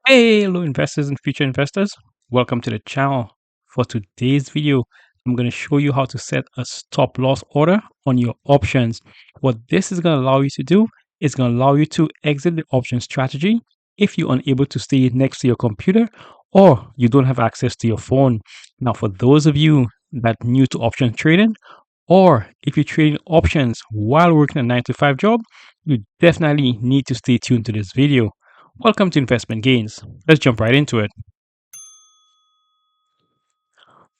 Hey, hello investors and future investors. Welcome to the channel. For today's video, I'm going to show you how to set a stop loss order on your options. What this is going to allow you to do is going to allow you to exit the option strategy if you're unable to stay next to your computer or you don't have access to your phone. Now, for those of you that are new to option trading, or if you're trading options while working a 9 to 5 job, you definitely need to stay tuned to this video. Welcome to Investment Gains. Let's jump right into it.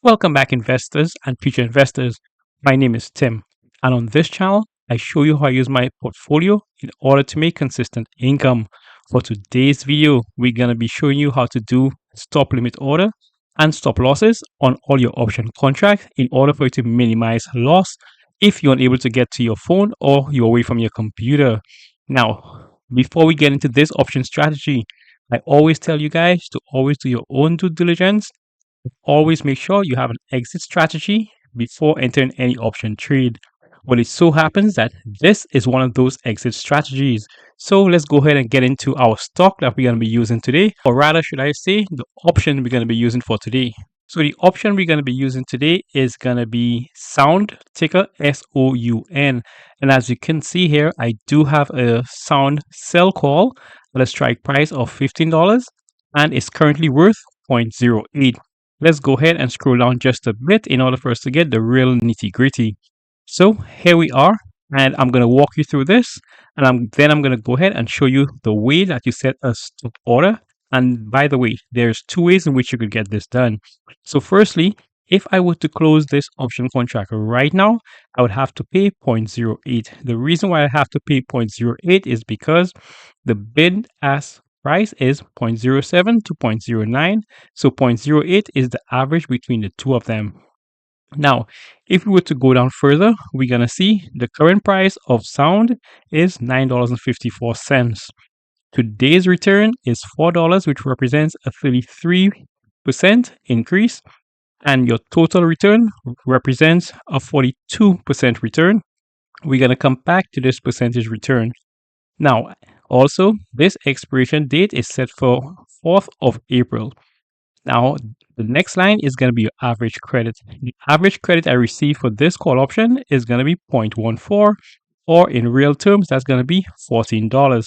Welcome back, investors and future investors. My name is Tim, and on this channel, I show you how I use my portfolio in order to make consistent income. For today's video, we're going to be showing you how to do stop limit order and stop losses on all your option contracts in order for you to minimize loss if you're unable to get to your phone or you're away from your computer. Now, before we get into this option strategy, I always tell you guys to always do your own due diligence. Always make sure you have an exit strategy before entering any option trade. Well, it so happens that this is one of those exit strategies. So let's go ahead and get into our stock that we're going to be using today, or rather, should I say, the option we're going to be using for today. So the option we're going to be using today is going to be Sound, ticker SOUN. And as you can see here, I do have a Sound sell call at a strike price of $15 and it's currently worth 0.08. Let's go ahead and scroll down just a bit in order for us to get the real nitty gritty. So here we are, and I'm going to walk you through this, and I'm going to go ahead and show you the way that you set a stop order. And by the way, there's two ways in which you could get this done. So firstly, if I were to close this option contract right now, I would have to pay 0.08. The reason why I have to pay 0.08 is because the bid ask price is 0.07 to 0.09. So 0.08 is the average between the two of them. Now, if we were to go down further, we're going to see the current price of Sound is $9.54. Today's return is $4, which represents a 33% increase, and your total return represents a 42% return. We're going to come back to this percentage return. Now, also, this expiration date is set for 4th of April. Now, the next line is going to be your average credit. The average credit I receive for this call option is going to be 0.14, or in real terms, that's going to be $14.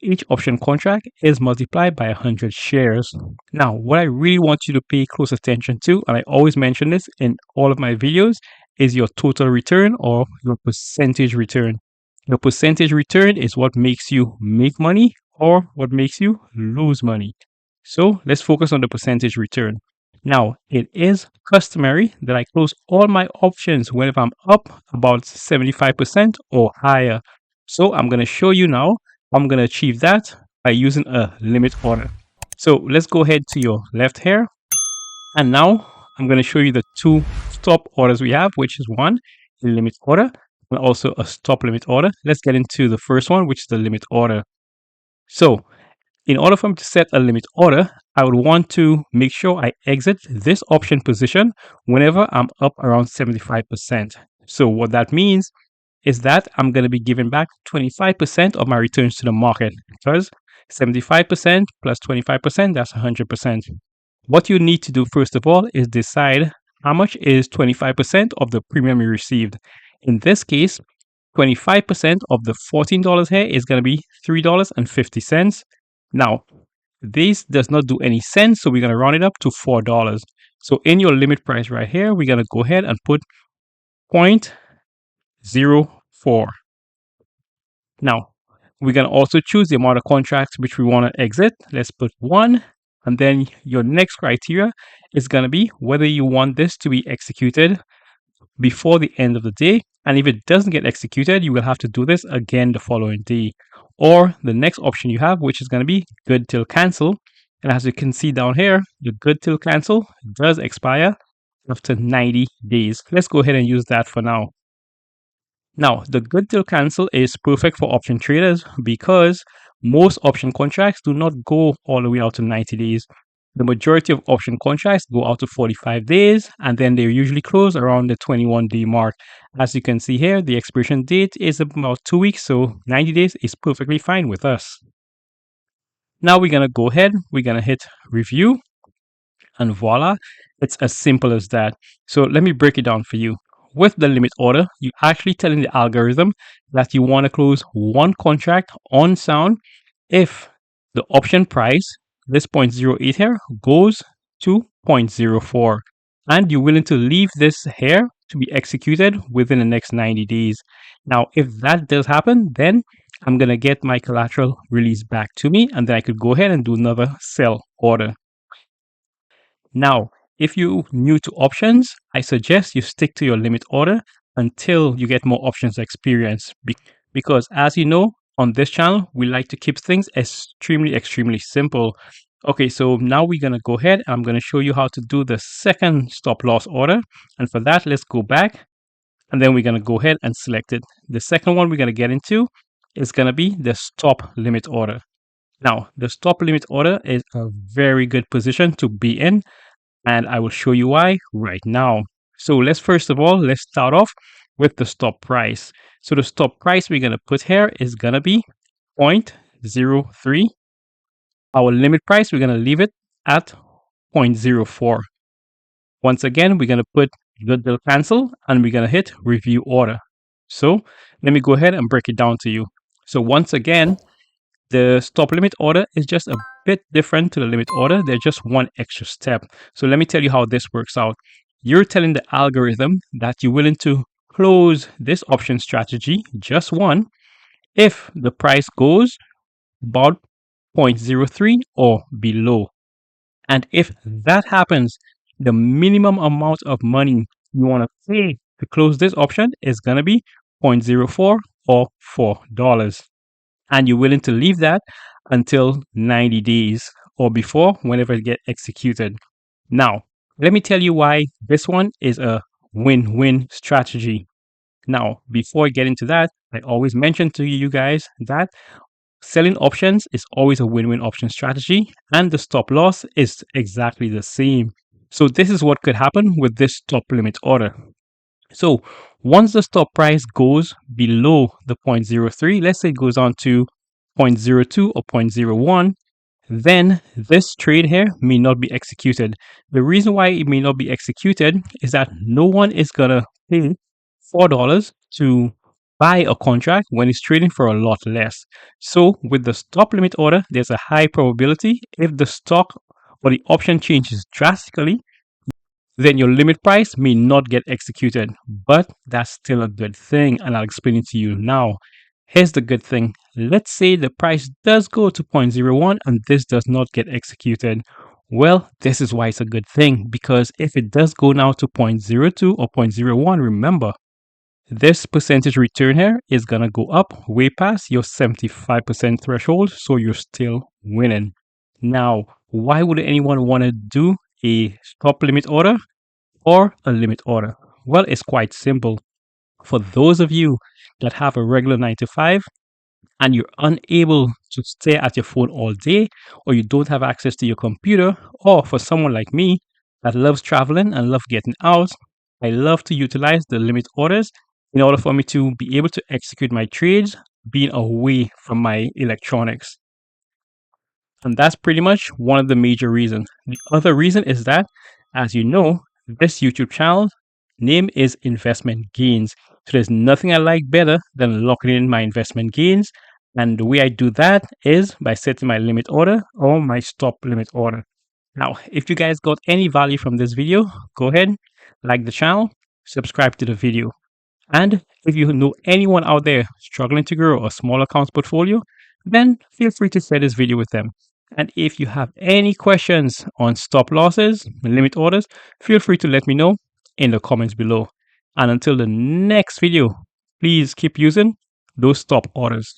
Each option contract is multiplied by 100 shares. Now, what I really want you to pay close attention to, and I always mention this in all of my videos, is your total return or your percentage return. Your percentage return is what makes you make money or what makes you lose money. So let's focus on the percentage return. Now, it is customary that I close all my options whenever I'm up about 75% or higher. So I'm going to show you now how I'm going to achieve that by using a limit order. So let's go ahead to your left here. And now I'm going to show you the two stop orders we have, which is one, a limit order, and also a stop limit order. Let's get into the first one, which is the limit order. So in order for me to set a limit order, I would want to make sure I exit this option position whenever I'm up around 75%. So what that means is that I'm going to be giving back 25% of my returns to the market, because 75% plus 25%, that's 100%. What you need to do first of all is decide how much is 25% of the premium you received. In this case, 25% of the $14 here is going to be $3.50. Now, this does not do any cents, so we're going to round it up to $4. So in your limit price right here, we're going to go ahead and put 0.04. Now, we're going to also choose the amount of contracts which we want to exit. Let's put 1. And then your next criteria is going to be whether you want this to be executed before the end of the day. And if it doesn't get executed, you will have to do this again the following day. Or the next option you have, which is going to be good till cancel. And as you can see down here, the good till cancel does expire after 90 days. Let's go ahead and use that for now. Now, the good till cancel is perfect for option traders because most option contracts do not go all the way out to 90 days. The majority of option contracts go out to 45 days, and then they usually close around the 21-day mark. As you can see here, the expiration date is about 2 weeks, so 90 days is perfectly fine with us. Now we're going to go ahead, we're going to hit review, and voila, it's as simple as that. So let me break it down for you. With the limit order, you're actually telling the algorithm that you want to close one contract on sound if the option price, this 0.08 here, goes to 0.04, and you're willing to leave this here to be executed within the next 90 days. Now, if that does happen, then I'm going to get my collateral released back to me, and then I could go ahead and do another sell order. Now, if you're new to options, I suggest you stick to your limit order until you get more options experience. Because as you know, on this channel, we like to keep things extremely simple. Okay, so now we're going to go ahead. I'm going to show you how to do the second stop loss order. And for that, let's go back. And then we're going to go ahead and select it. The second one we're going to get into is going to be the stop limit order. Now, the stop limit order is a very good position to be in, and I will show you why right now. So let's start off with the stop price. So the stop price we're going to put here is going to be 0.03. Our limit price, we're going to leave it at 0.04. Once again, we're going to put good deal cancel, and we're going to hit review order. So let me go ahead and break it down to you. So once again, the stop limit order is just a bit different to the limit order. There's just one extra step. So let me tell you how this works out. You're telling the algorithm that you're willing to close this option strategy, just one, if the price goes about 0.03 or below. And if that happens, the minimum amount of money you want to pay to close this option is going to be 0.04 or $4. And you're willing to leave that until 90 days or before, whenever it gets executed. Now, let me tell you why this one is a win-win strategy. Now, before I get into that, I always mention to you guys that selling options is always a win-win option strategy, and the stop loss is exactly the same. So this is what could happen with this stop limit order. So once the stop price goes below the 0.03, let's say it goes on to 0.02 or 0.01, then this trade here may not be executed. The reason why it may not be executed is that no one is going to pay $4 to buy a contract when it's trading for a lot less. So with the stop limit order, there's a high probability if the stock or the option changes drastically, then your limit price may not get executed, but that's still a good thing, and I'll explain it to you now. Here's the good thing. Let's say the price does go to 0.01 and this does not get executed. Well, this is why it's a good thing, because if it does go now to 0.02 or 0.01, remember, this percentage return here is going to go up way past your 75% threshold, so you're still winning. Now, why would anyone want to do a stop limit order or a limit order? Well, it's quite simple. For those of you that have a regular 9 to 5 and you're unable to stay at your phone all day, or you don't have access to your computer, or for someone like me that loves traveling and loves getting out, I love to utilize the limit orders in order for me to be able to execute my trades being away from my electronics. And that's pretty much one of the major reasons. The other reason is that, as you know, this YouTube channel name is Investment Gains. So there's nothing I like better than locking in my investment gains. And the way I do that is by setting my limit order or my stop limit order. Now, if you guys got any value from this video, go ahead, like the channel, subscribe to the video. And if you know anyone out there struggling to grow a small accounts portfolio, then feel free to share this video with them. And if you have any questions on stop losses, limit orders, feel free to let me know in the comments below. And until the next video, please keep using those stop orders.